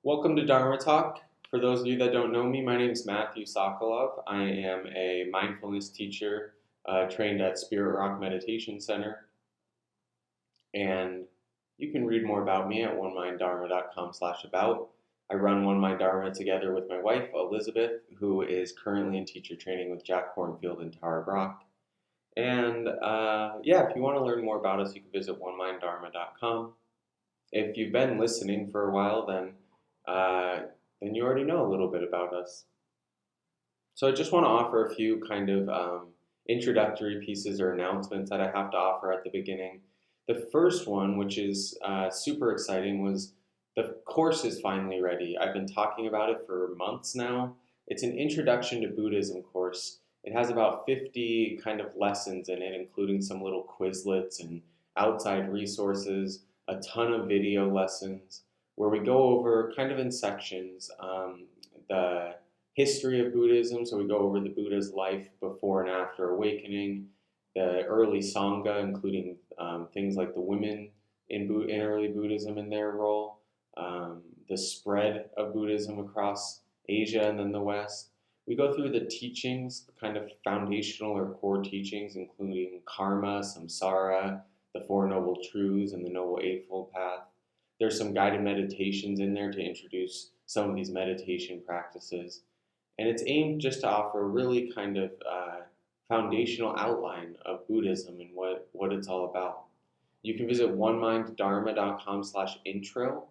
Welcome to Dharma Talk. For those of you that don't know me, my name is Matthew Sokolov. I am a mindfulness teacher trained at Spirit Rock Meditation Center, and you can read more about me at oneminddharma.com/about. I run One Mind Dharma together with my wife, Elizabeth, who is currently in teacher training with Jack Kornfield and Tara Brock. And if you want to learn more about us, you can visit oneminddharma.com. If you've been listening for a while, uh, then you already know a little bit about us. So I just want to offer a few kind of introductory pieces or announcements that I have to offer at the beginning. The first one, which is super exciting, was the course is finally ready. I've been talking about it for months now. It's an Introduction to Buddhism course. It has about 50 kind of lessons in it, including some little Quizlets and outside resources, a ton of video lessons, where we go over kind of in sections the history of Buddhism. So we go over the Buddha's life before and after awakening, the early Sangha, including things like the women in early Buddhism and their role, the spread of Buddhism across Asia and then the West. We go through the teachings, kind of foundational or core teachings, including karma, samsara, the Four Noble Truths, and the Noble Eightfold Path. There's some guided meditations in there to introduce some of these meditation practices. And it's aimed just to offer a really kind of foundational outline of Buddhism and what it's all about. You can visit oneminddharma.com/intro.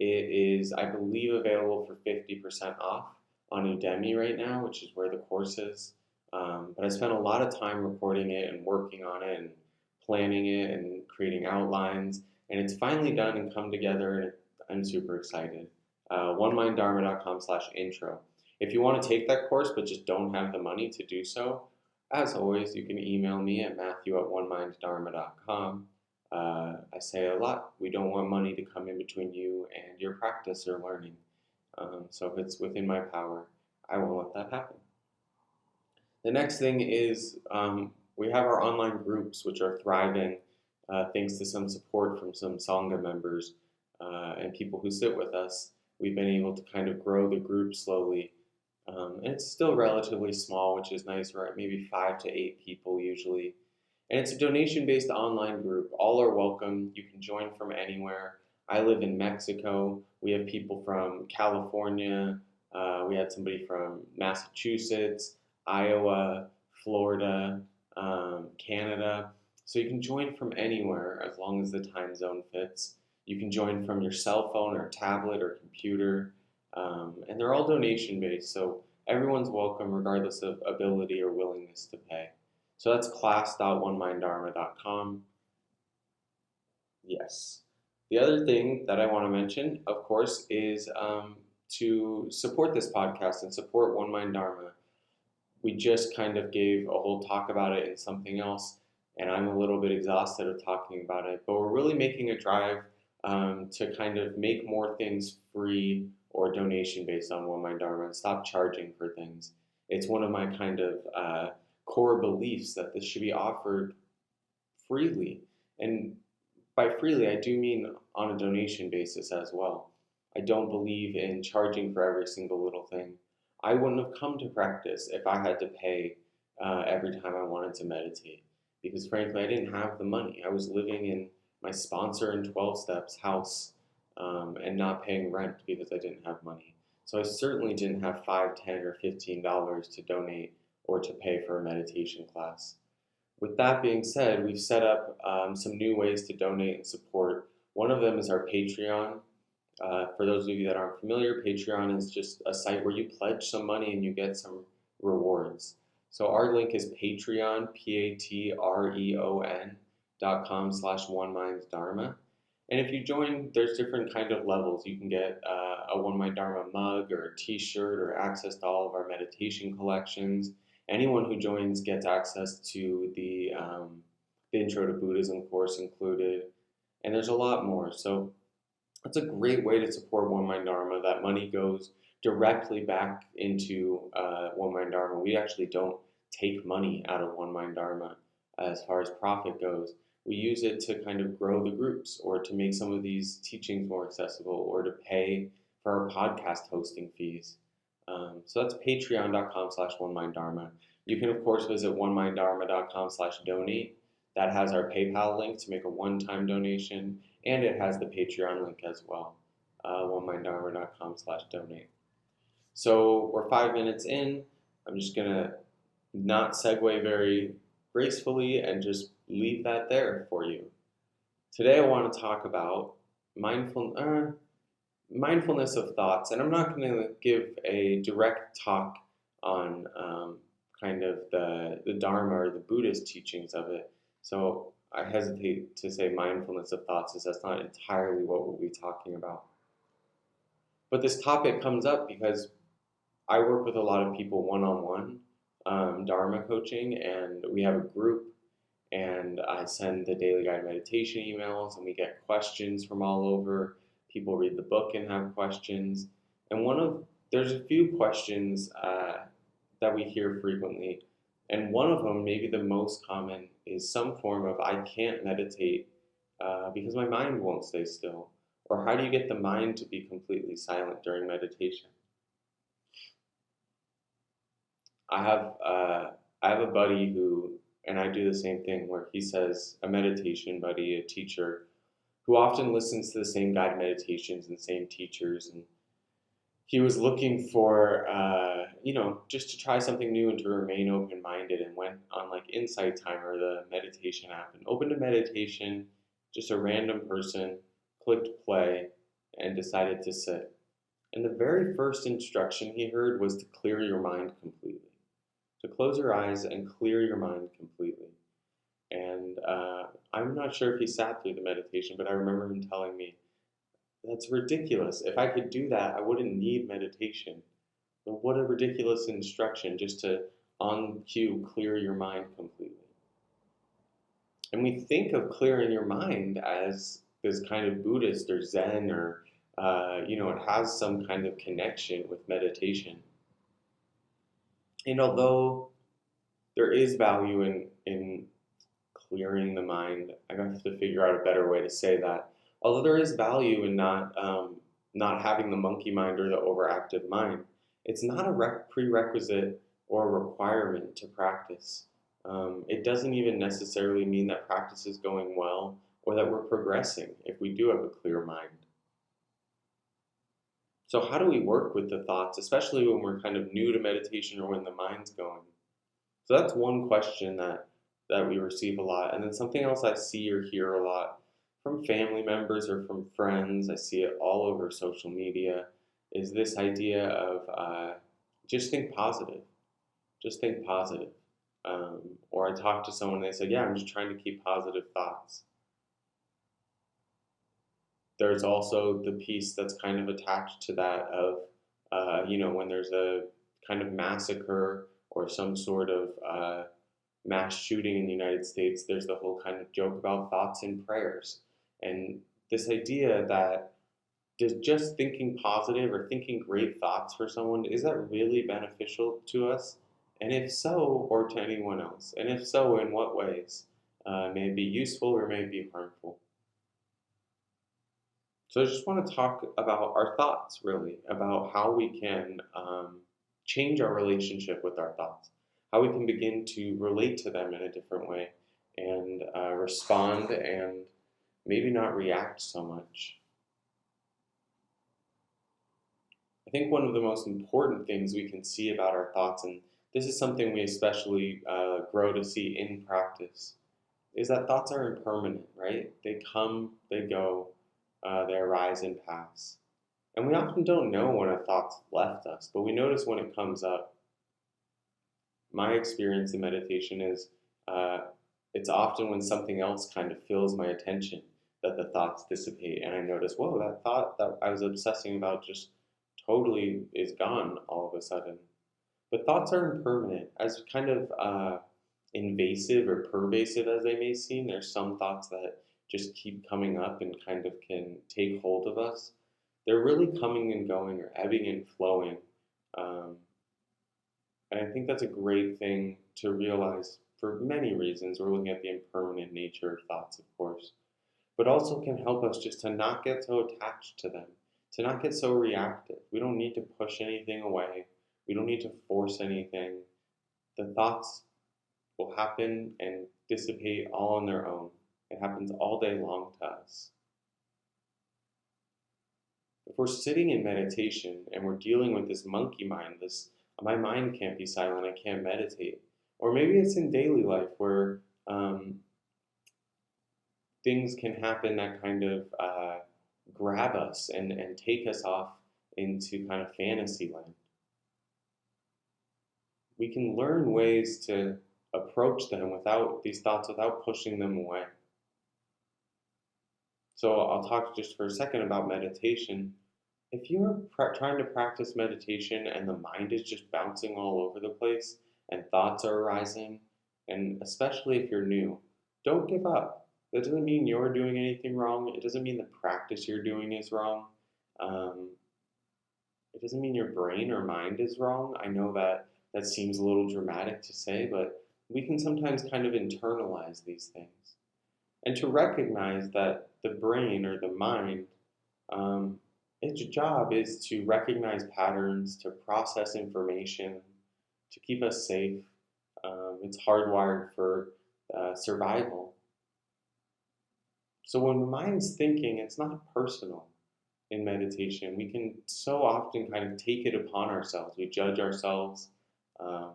It is, I believe, available for 50% off on Udemy right now, which is where the course is. But I spent a lot of time recording it and working on it and planning it and creating outlines. And it's finally done and come together, and I'm super excited. Oneminddharma.com/intro. If you want to take that course but just don't have the money to do so, as always, you can email me at matthew@oneminddharma.com. I say a lot, we don't want money to come in between you and your practice or learning. So if it's within my power, I won't let that happen. The next thing is we have our online groups, which are thriving thanks to some support from some Sangha members and people who sit with us. We've been able to kind of grow the group slowly. And it's still relatively small, which is nice. We're at maybe 5 to 8 people usually. And it's a donation-based online group. All are welcome. You can join from anywhere. I live in Mexico. We have people from California. We had somebody from Massachusetts, Iowa, Florida, Canada. So you can join from anywhere as long as the time zone fits. You can join from your cell phone or tablet or computer. And they're all donation based, so everyone's welcome regardless of ability or willingness to pay. So that's class.oneminddharma.com. Yes. The other thing that I want to mention, of course, is to support this podcast and support One Mind Dharma. We just kind of gave a whole talk about it in something else, and I'm a little bit exhausted of talking about it, but we're really making a drive to kind of make more things free or donation based on One Mind Dharma and stop charging for things. It's one of my kind of core beliefs that this should be offered freely. And by freely, I do mean on a donation basis as well. I don't believe in charging for every single little thing. I wouldn't have come to practice if I had to pay every time I wanted to meditate because frankly, I didn't have the money. I was living in my sponsor in 12 Steps house and not paying rent because I didn't have money. So I certainly didn't have $5, $10, or $15 to donate or to pay for a meditation class. With that being said, we've set up some new ways to donate and support. One of them is our Patreon. For those of you that aren't familiar, Patreon is just a site where you pledge some money and you get some rewards. So our link is Patreon, patreon.com/oneminddharma. And if you join, there's different kind of levels. You can get a One Mind Dharma mug or a t-shirt or access to all of our meditation collections. Anyone who joins gets access to the Intro to Buddhism course included. And there's a lot more. So that's a great way to support One Mind Dharma. That money goes directly back into One Mind Dharma. We actually don't take money out of One Mind Dharma as far as profit goes. We use it to kind of grow the groups or to make some of these teachings more accessible or to pay for our podcast hosting fees. So that's patreon.com/oneminddharma. You can, of course, visit oneminddharma.com/donate. That has our PayPal link to make a one-time donation, and it has the Patreon link as well, oneminddharma.com/donate. So we're 5 minutes in. I'm just going to not segue very gracefully and just leave that there for you. Today I want to talk about mindfulness of thoughts, and I'm not going to give a direct talk on kind of the Dharma or the Buddhist teachings of it. So I hesitate to say mindfulness of thoughts, as that's not entirely what we'll be talking about. But this topic comes up because I work with a lot of people one-on-one, Dharma coaching, and we have a group, and I send the daily guided meditation emails, and we get questions from all over. People read the book and have questions, and there's a few questions that we hear frequently, and one of them, maybe the most common, is some form of I can't meditate because my mind won't stay still, or how do you get the mind to be completely silent during meditation? I have a buddy who, and I do the same thing, where he says, a meditation buddy, a teacher, who often listens to the same guided meditations and same teachers, and he was looking for, just to try something new and to remain open-minded, and went on like Insight Timer, the meditation app, and opened a meditation, just a random person, clicked play, and decided to sit. And the very first instruction he heard was to clear your mind completely. To close your eyes and clear your mind completely. And I'm not sure if he sat through the meditation, but I remember him telling me, that's ridiculous. If I could do that, I wouldn't need meditation. But what a ridiculous instruction, just to, on cue, clear your mind completely. And we think of clearing your mind as this kind of Buddhist or Zen, or, it has some kind of connection with meditation. And although there is value in clearing the mind, I have to figure out a better way to say that. Although there is value in not having the monkey mind or the overactive mind, it's not a prerequisite or a requirement to practice. It doesn't even necessarily mean that practice is going well or that we're progressing if we do have a clear mind. So how do we work with the thoughts, especially when we're kind of new to meditation or when the mind's going? So that's one question that we receive a lot. And then something else I see or hear a lot from family members or from friends, I see it all over social media, is this idea of just think positive. Just think positive. Or I talk to someone and they say, yeah, I'm just trying to keep positive thoughts. There's also the piece that's kind of attached to that of, when there's a kind of massacre or some sort of mass shooting in the United States, there's the whole kind of joke about thoughts and prayers. And this idea that just thinking positive or thinking great thoughts for someone, is that really beneficial to us? And if so, or to anyone else? And if so, in what ways? May it be useful or may it be harmful? So I just want to talk about our thoughts, really, about how we can change our relationship with our thoughts, how we can begin to relate to them in a different way and respond and maybe not react so much. I think one of the most important things we can see about our thoughts, and this is something we especially grow to see in practice, is that thoughts are impermanent, right? They come, they go, they arise and pass. And we often don't know when a thought's left us, but we notice when it comes up. My experience in meditation is it's often when something else kind of fills my attention that the thoughts dissipate, and I notice, whoa, that thought that I was obsessing about just totally is gone all of a sudden. But thoughts are impermanent. As kind of invasive or pervasive as they may seem, there's some thoughts that just keep coming up and kind of can take hold of us. They're really coming and going, or ebbing and flowing. And I think that's a great thing to realize for many reasons. We're looking at the impermanent nature of thoughts, of course, but also can help us just to not get so attached to them, to not get so reactive. We don't need to push anything away. We don't need to force anything. The thoughts will happen and dissipate all on their own. It happens all day long to us. If we're sitting in meditation and we're dealing with this monkey mind, this my mind can't be silent, I can't meditate. Or maybe it's in daily life where things can happen that kind of grab us and take us off into kind of fantasy land. We can learn ways to approach them without these thoughts, without pushing them away. So I'll talk just for a second about meditation. If you're trying to practice meditation and the mind is just bouncing all over the place and thoughts are arising, and especially if you're new, don't give up. That doesn't mean you're doing anything wrong. It doesn't mean the practice you're doing is wrong. It doesn't mean your brain or mind is wrong. I know that seems a little dramatic to say, but we can sometimes kind of internalize these things. And to recognize that the brain or the mind, its job is to recognize patterns, to process information, to keep us safe. It's hardwired for survival. So when the mind's thinking, it's not personal in meditation. We can so often kind of take it upon ourselves. We judge ourselves. Um,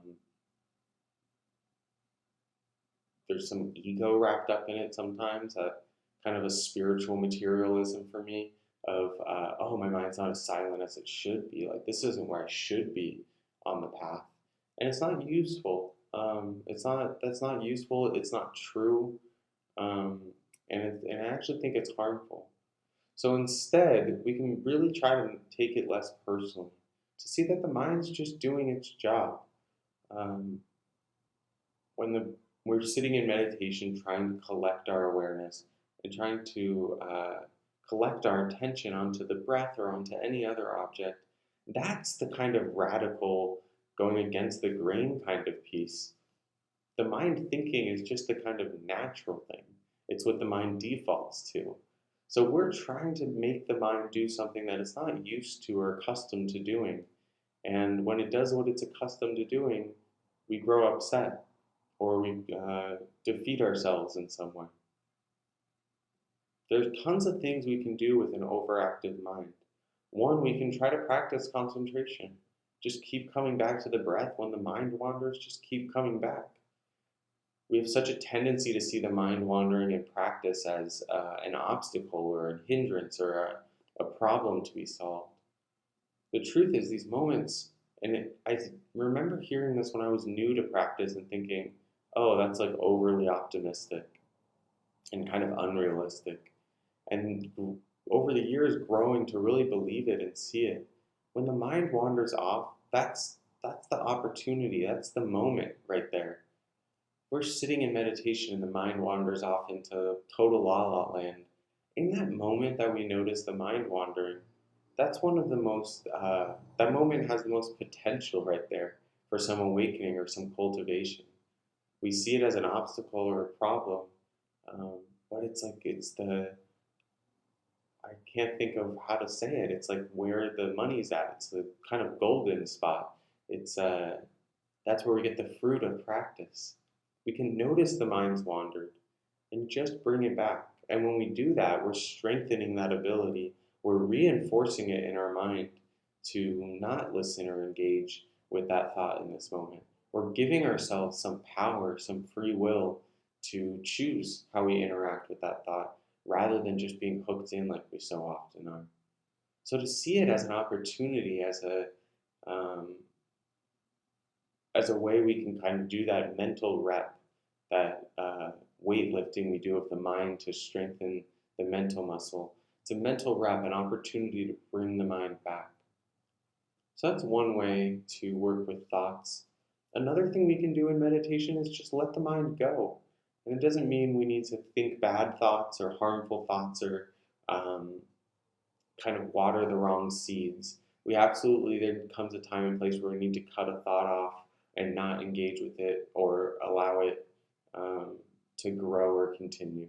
there's some ego wrapped up in it sometimes, kind of a spiritual materialism for me of, oh, my mind's not as silent as it should be. Like, this isn't where I should be on the path. And it's not useful. That's not useful. It's not true. And I actually think it's harmful. So instead, we can really try to take it less personally, to see that the mind's just doing its job. Um, we're sitting in meditation, trying to collect our awareness and trying to collect our attention onto the breath or onto any other object, that's the kind of radical, going against the grain kind of piece. The mind thinking is just the kind of natural thing. It's what the mind defaults to. So we're trying to make the mind do something that it's not used to or accustomed to doing. And when it does what it's accustomed to doing, we grow upset or we defeat ourselves in some way. There's tons of things we can do with an overactive mind. One, we can try to practice concentration. Just keep coming back to the breath. When the mind wanders, just keep coming back. We have such a tendency to see the mind wandering in practice as an obstacle or a hindrance or a problem to be solved. The truth is, these moments, I remember hearing this when I was new to practice and thinking, oh, that's like overly optimistic and kind of unrealistic. And over the years, growing to really believe it and see it. When the mind wanders off, that's the opportunity. That's the moment right there. We're sitting in meditation and the mind wanders off into total la-la land. In that moment that we notice the mind wandering, that's one of the most, that moment has the most potential right there for some awakening or some cultivation. We see it as an obstacle or a problem, but I can't think of how to say it. It's like where the money's at. It's the kind of golden spot. That's where we get the fruit of practice. We can notice the mind's wandered and just bring it back. And when we do that, we're strengthening that ability. We're reinforcing it in our mind to not listen or engage with that thought in this moment. We're giving ourselves some power, some free will to choose how we interact with that thought rather than just being hooked in like we so often are. So to see it as an opportunity, as a way we can kind of do that mental rep, that weightlifting we do of the mind to strengthen the mental muscle. It's a mental rep, an opportunity to bring the mind back. So that's one way to work with thoughts. Another thing we can do in meditation is just let the mind go. And it doesn't mean we need to think bad thoughts or harmful thoughts or kind of water the wrong seeds. There comes a time and place where we need to cut a thought off and not engage with it or allow it to grow or continue.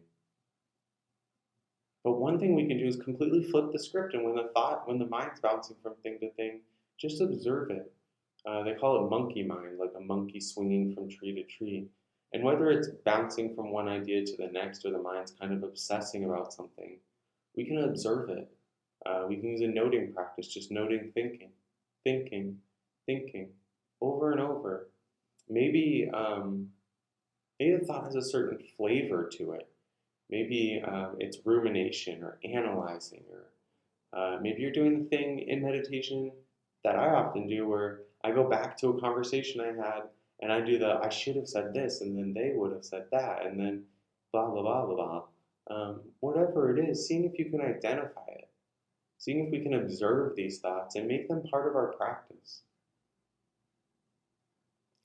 But one thing we can do is completely flip the script, and when the mind's bouncing from thing to thing, just observe it. They call it monkey mind, like a monkey swinging from tree to tree. And whether it's bouncing from one idea to the next, or the mind's kind of obsessing about something, we can observe it. We can use a noting practice, just noting thinking, thinking, thinking, over and over. Maybe, maybe the thought has a certain flavor to it. Maybe it's rumination or analyzing, or maybe you're doing the thing in meditation that I often do where I go back to a conversation I had and I do I should have said this and then they would have said that and then blah, blah, blah, blah, blah. Whatever it is, seeing if you can identify it, seeing if we can observe these thoughts and make them part of our practice.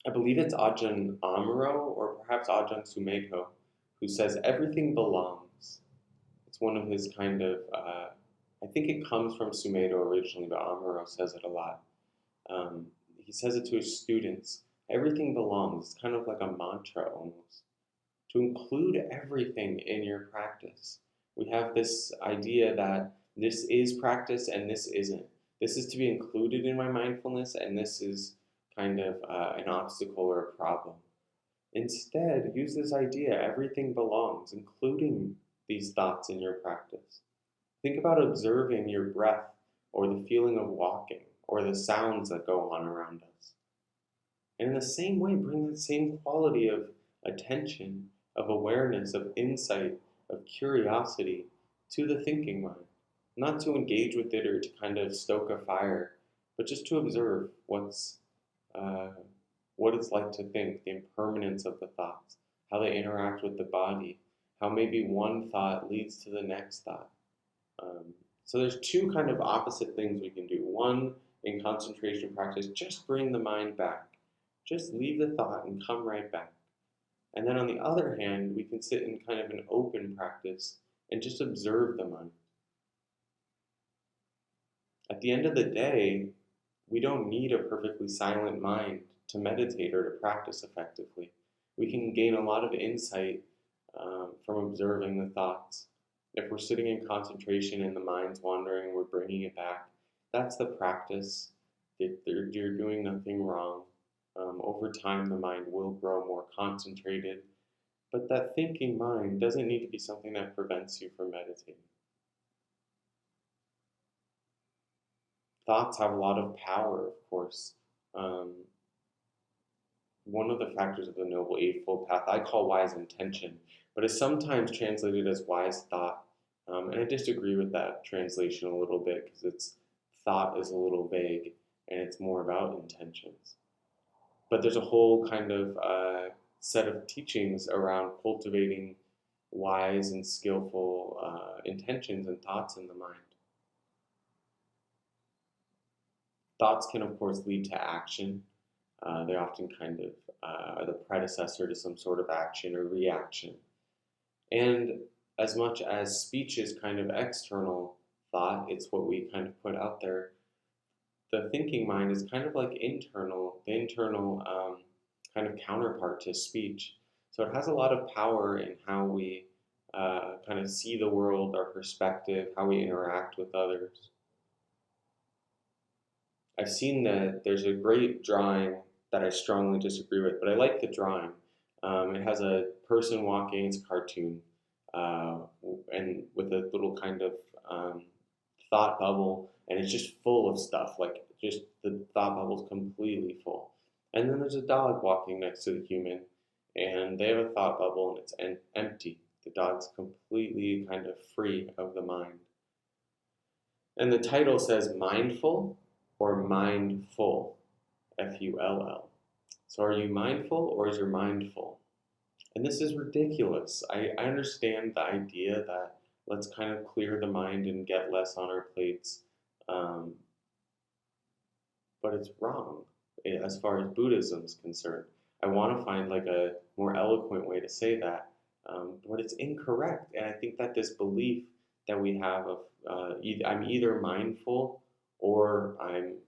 I believe it's Ajahn Amaro or perhaps Ajahn Sumekho who says everything belongs. It's one of his kind of, I think it comes from Sumedho originally, but Amaro says it a lot. He says it to his students. Everything belongs. It's kind of like a mantra almost. To include everything in your practice. We have this idea that this is practice and this isn't. This is to be included in my mindfulness and this is kind of an obstacle or a problem. Instead, use this idea, everything belongs, including these thoughts in your practice. Think about observing your breath or the feeling of walking or the sounds that go on around us. And in the same way, bring that same quality of attention, of awareness, of insight, of curiosity to the thinking mind. Not to engage with it or to kind of stoke a fire, but just to observe what it's like to think, the impermanence of the thoughts, how they interact with the body, how maybe one thought leads to the next thought. So there's two kind of opposite things we can do. One, in concentration practice, just bring the mind back. Just leave the thought and come right back. And then on the other hand, we can sit in kind of an open practice and just observe the mind. At the end of the day, we don't need a perfectly silent mind to meditate or to practice effectively. We can gain a lot of insight from observing the thoughts. If we're sitting in concentration and the mind's wandering, we're bringing it back. That's the practice. You're doing nothing wrong. Over time, the mind will grow more concentrated. But that thinking mind doesn't need to be something that prevents you from meditating. Thoughts have a lot of power, of course. One of the factors of the Noble Eightfold Path I call wise intention, but is sometimes translated as wise thought. And I disagree with that translation a little bit because its thought is a little vague and it's more about intentions. But there's a whole kind of set of teachings around cultivating wise and skillful intentions and thoughts in the mind. Thoughts can, of course, lead to action. They often kind of are the predecessor to some sort of action or reaction. And as much as speech is kind of external thought, it's what we kind of put out there, the thinking mind is kind of like the internal kind of counterpart to speech. So it has a lot of power in how we kind of see the world, our perspective, how we interact with others. I've seen that there's a great drawing that I strongly disagree with, but I like the drawing. It has a person walking, it's a cartoon, and with a little kind of thought bubble, and it's just full of stuff, like just the thought bubble's completely full. And then there's a dog walking next to the human, and they have a thought bubble, and it's empty. The dog's completely kind of free of the mind. And the title says mindful or mindful, F-U-L-L. So are you mindful or is your mind full? And this is ridiculous. I understand the idea that let's kind of clear the mind and get less on our plates. But it's wrong as far as Buddhism is concerned. I want to find like a more eloquent way to say that, but it's incorrect. And I think that this belief that we have of I'm either mindful or I'm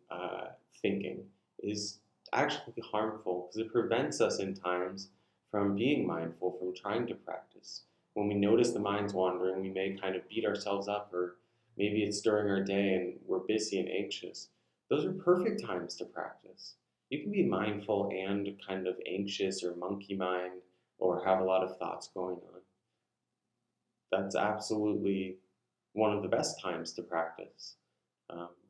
thinking is actually harmful because it prevents us in times from being mindful, from trying to practice. when we notice the mind's wandering, we may kind of beat ourselves up, or maybe it's during our day and we're busy and anxious. Those are perfect times to practice. You can be mindful and kind of anxious or monkey mind or have a lot of thoughts going on. That's absolutely one of the best times to practice.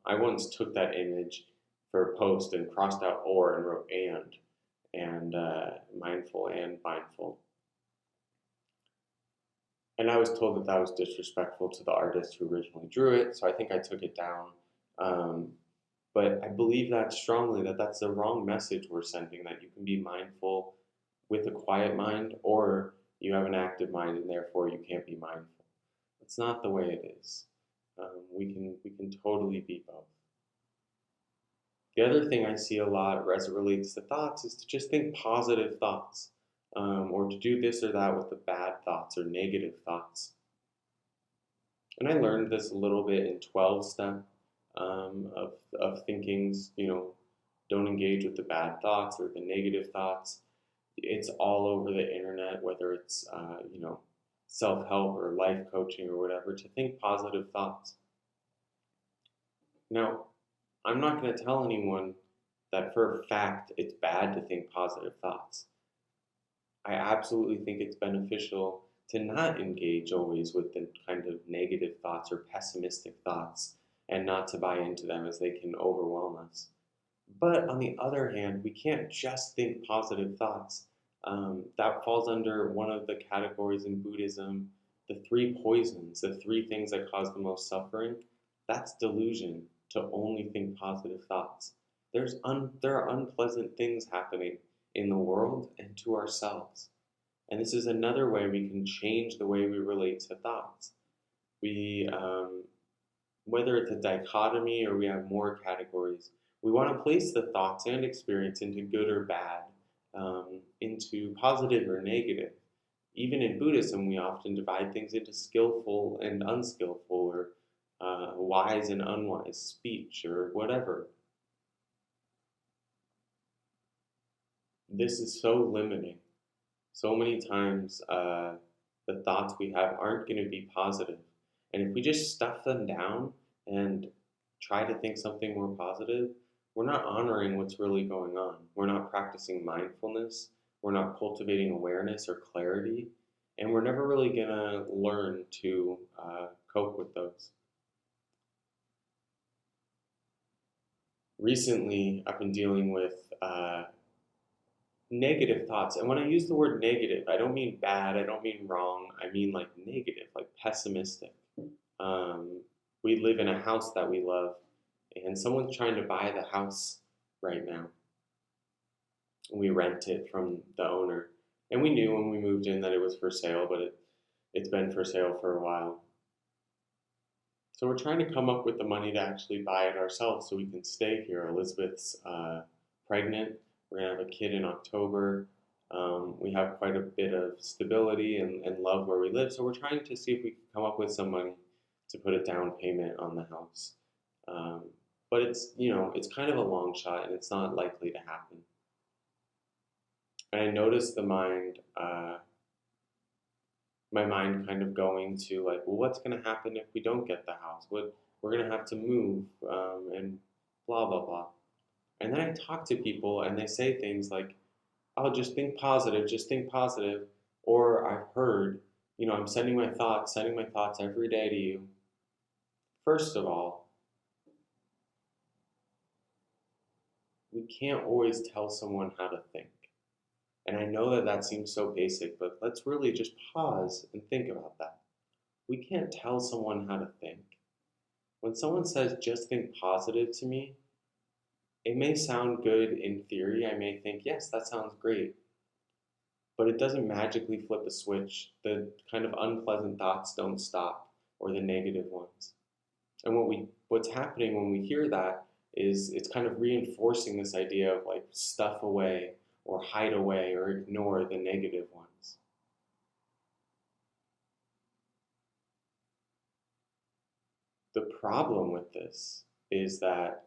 I once took that image for a post and crossed out or and wrote and mindful and mindful. And I was told that that was disrespectful to the artist who originally drew it, so I think I took it down. Um, but I believe that strongly, that that's the wrong message we're sending, that you can be mindful with a quiet mind, or you have an active mind and therefore you can't be mindful. That's not the way it is. We can totally be both. The other thing I see a lot as it relates to thoughts is to just think positive thoughts, or to do this or that with the bad thoughts or negative thoughts. And I learned this a little bit in 12 step of thinkings, don't engage with the bad thoughts or the negative thoughts. It's all over the internet, whether it's, self-help or life coaching or whatever, to think positive thoughts. Now, I'm not going to tell anyone that for a fact it's bad to think positive thoughts. I absolutely think it's beneficial to not engage always with the kind of negative thoughts or pessimistic thoughts and not to buy into them, as they can overwhelm us. But on the other hand, we can't just think positive thoughts. That falls under one of the categories in Buddhism, the three poisons, the three things that cause the most suffering. That's delusion, to only think positive thoughts. There are unpleasant things happening in the world and to ourselves. And this is another way we can change the way we relate to thoughts. We, whether it's a dichotomy or we have more categories, we want to place the thoughts and experience into good or bad, into positive or negative. Even in Buddhism, we often divide things into skillful and unskillful, or wise and unwise speech, or whatever. This is so limiting. So many times, the thoughts we have aren't going to be positive. And if we just stuff them down and try to think something more positive, we're not honoring what's really going on. We're not practicing mindfulness. We're not cultivating awareness or clarity. And we're never really going to learn to cope with those. Recently, I've been dealing with negative thoughts. And when I use the word negative, I don't mean bad, I don't mean wrong, I mean like negative, like pessimistic. We live in a house that we love, and someone's trying to buy the house right now. We rent it from the owner. And we knew when we moved in that it was for sale, but it's been for sale for a while. So we're trying to come up with the money to actually buy it ourselves so we can stay here. Elizabeth's pregnant. We're going to have a kid in October. We have quite a bit of stability and love where we live. So we're trying to see if we can come up with some money to put a down payment on the house. But it's kind of a long shot, and it's not likely to happen. And I noticed my mind kind of going to like, well, what's going to happen if we don't get the house? We're going to have to move, and blah, blah, blah. And then I talk to people and they say things like, oh, just think positive. Or I've heard, I'm sending my thoughts every day to you. First of all, we can't always tell someone how to think. And I know that that seems so basic, but let's really just pause and think about that. We can't tell someone how to think. When someone says, just think positive to me, it may sound good in theory. I may think, yes, that sounds great. But it doesn't magically flip a switch. The kind of unpleasant thoughts don't stop, or the negative ones. And what's happening when we hear that is it's kind of reinforcing this idea of like stuff away or hide away or ignore the negative ones. The problem with this is that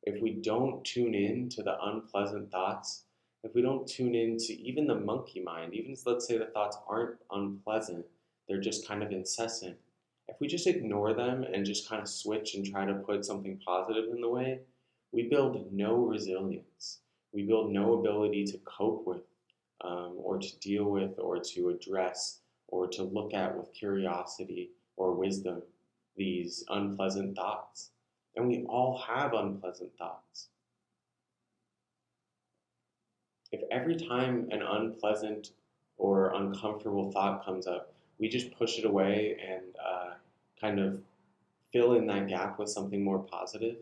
if we don't tune in to the unpleasant thoughts, if we don't tune in to even the monkey mind, even let's say the thoughts aren't unpleasant, they're just kind of incessant. If we just ignore them and just kind of switch and try to put something positive in the way, we build no resilience. We build no ability to cope with, or to deal with, or to address, or to look at with curiosity or wisdom these unpleasant thoughts. And we all have unpleasant thoughts. If every time an unpleasant or uncomfortable thought comes up, we just push it away and kind of fill in that gap with something more positive,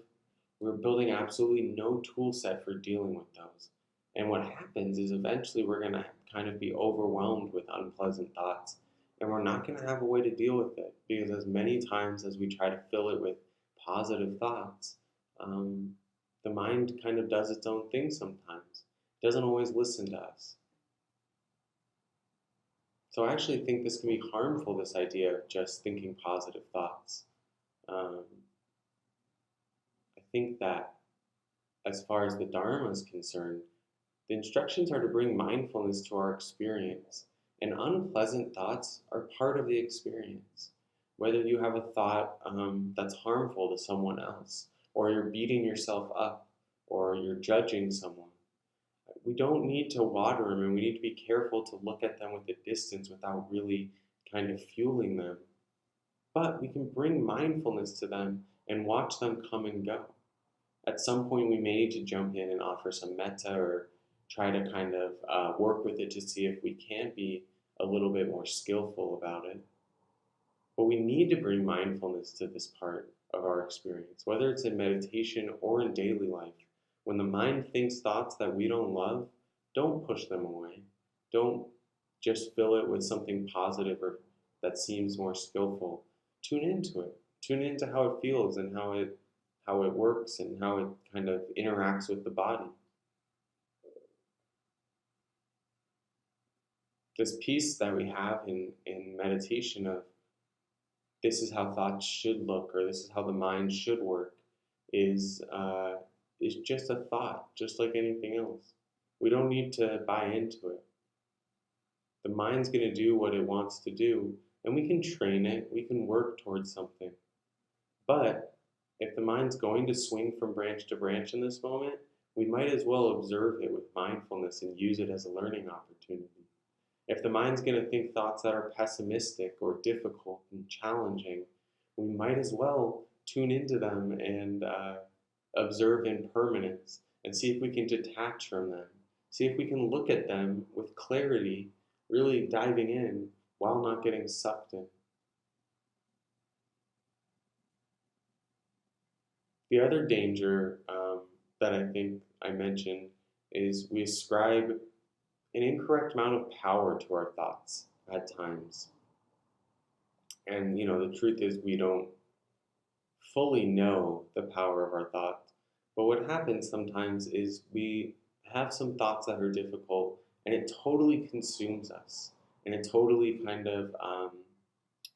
we're building absolutely no tool set for dealing with those. And what happens is eventually we're going to kind of be overwhelmed with unpleasant thoughts, and we're not going to have a way to deal with it because as many times as we try to fill it with positive thoughts, the mind kind of does its own thing sometimes. It doesn't always listen to us. So I actually think this can be harmful, this idea of just thinking positive thoughts. I think that as far as the Dharma is concerned, the instructions are to bring mindfulness to our experience, and unpleasant thoughts are part of the experience. Whether you have a thought that's harmful to someone else, or you're beating yourself up, or you're judging someone, we don't need to water them, and we need to be careful to look at them with a distance without really kind of fueling them. But we can bring mindfulness to them and watch them come and go. At some point, we may need to jump in and offer some metta or try to kind of work with it to see if we can be a little bit more skillful about it. But we need to bring mindfulness to this part of our experience, whether it's in meditation or in daily life. When the mind thinks thoughts that we don't love, don't push them away. Don't just fill it with something positive or that seems more skillful. Tune into it. Tune into how it feels and how it works and how it kind of interacts with the body. This piece that we have in meditation of this is how thoughts should look or this is how the mind should work is just a thought, just like anything else. We don't need to buy into it. The mind's going to do what it wants to do, and we can train it, we can work towards something. But if the mind's going to swing from branch to branch in this moment, we might as well observe it with mindfulness and use it as a learning opportunity. If the mind's going to think thoughts that are pessimistic or difficult and challenging, we might as well tune into them and observe impermanence and see if we can detach from them. See if we can look at them with clarity, really diving in while not getting sucked in. The other danger that I think I mentioned is we ascribe an incorrect amount of power to our thoughts at times. And the truth is we don't fully know the power of our thoughts. But what happens sometimes is we have some thoughts that are difficult and it totally consumes us. And it totally kind of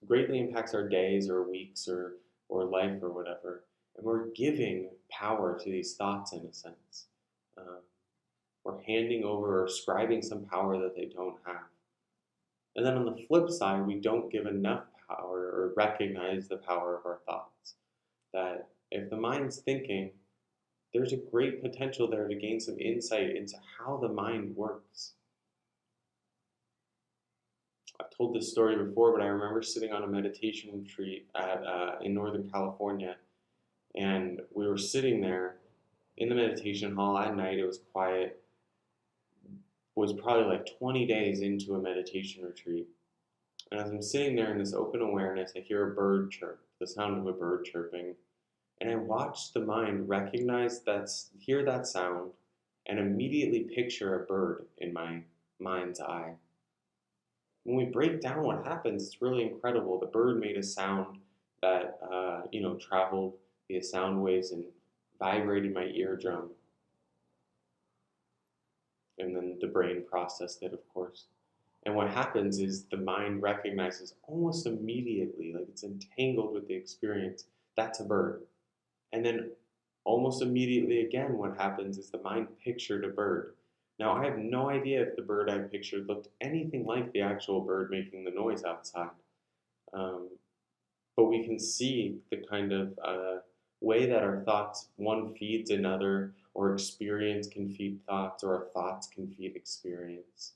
greatly impacts our days or weeks or life or whatever. And we're giving power to these thoughts in a sense. We're handing over or ascribing some power that they don't have. And then on the flip side, we don't give enough power or recognize the power of our thoughts. That if the mind's thinking, there's a great potential there to gain some insight into how the mind works. I've told this story before, but I remember sitting on a meditation retreat in Northern California, and we were sitting there in the meditation hall at night. It was quiet. It was probably like 20 days into a meditation retreat. And as I'm sitting there in this open awareness, I hear a bird chirp, the sound of a bird chirping. And I watch the mind hear that sound, and immediately picture a bird in my mind's eye. When we break down what happens, it's really incredible. The bird made a sound that traveled via sound waves and vibrated my eardrum. And then the brain processed it, of course. And what happens is the mind recognizes almost immediately, like it's entangled with the experience, that's a bird. And then almost immediately again, what happens is the mind pictured a bird. Now, I have no idea if the bird I pictured looked anything like the actual bird making the noise outside. Um, but we can see the kind of way that our thoughts, one feeds another, or experience can feed thoughts, or our thoughts can feed experience.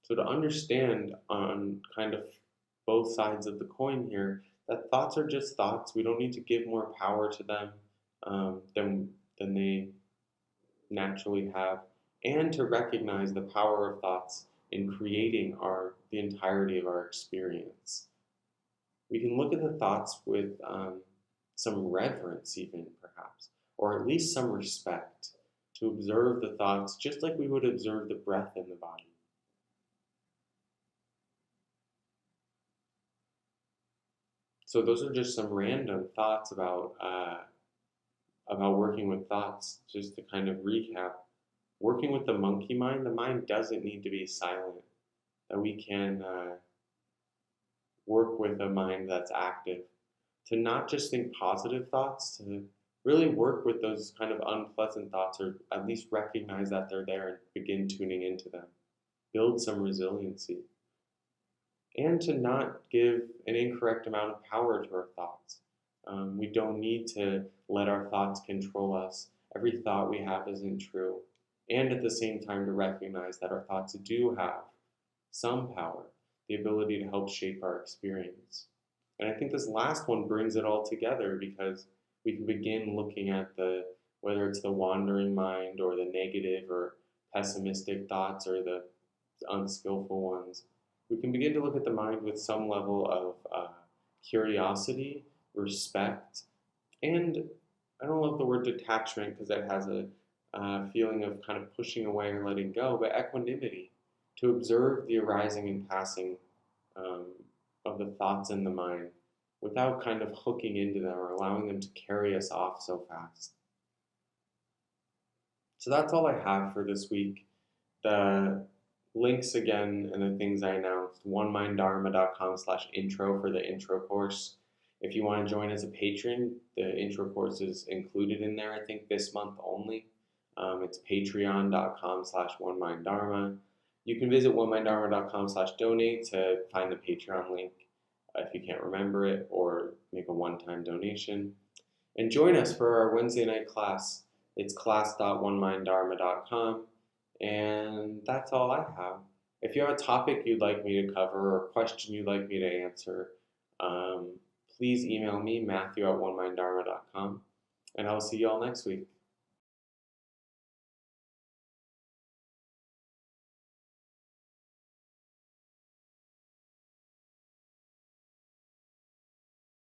So to understand on kind of both sides of the coin here, that thoughts are just thoughts. We don't need to give more power to them than they naturally have, and to recognize the power of thoughts in creating the entirety of our experience. We can look at the thoughts with some reverence, even perhaps, or at least some respect, to observe the thoughts just like we would observe the breath in the body. So those are just some random thoughts about working with thoughts. Just to kind of recap, working with the monkey mind, the mind doesn't need to be silent. That we can work with a mind that's active, to not just think positive thoughts, to really work with those kind of unpleasant thoughts, or at least recognize that they're there and begin tuning into them. Build some resiliency. And to not give an incorrect amount of power to our thoughts. We don't need to let our thoughts control us. Every thought we have isn't true. And at the same time, to recognize that our thoughts do have some power, the ability to help shape our experience. And I think this last one brings it all together, because we can begin looking at whether it's the wandering mind, or the negative or pessimistic thoughts, or the unskillful ones. We can begin to look at the mind with some level of curiosity, respect, and I don't love the word detachment because it has a feeling of kind of pushing away or letting go, but equanimity, to observe the arising and passing um, of the thoughts in the mind without kind of hooking into them or allowing them to carry us off so fast. So that's all I have for this week. The links again and the things I announced: oneminddharma.com/intro for the intro course. If you want to join as a patron, the intro course is included in there, I think this month only. It's patreon.com/oneminddharma. You can visit oneminddharma.com/donate to find the Patreon link if you can't remember it, or make a one-time donation. And join us for our Wednesday night class. It's class.oneminddharma.com. And that's all I have. If you have a topic you'd like me to cover, or a question you'd like me to answer, please email me, Matthew@oneminddharma.com. And I'll see you all next week.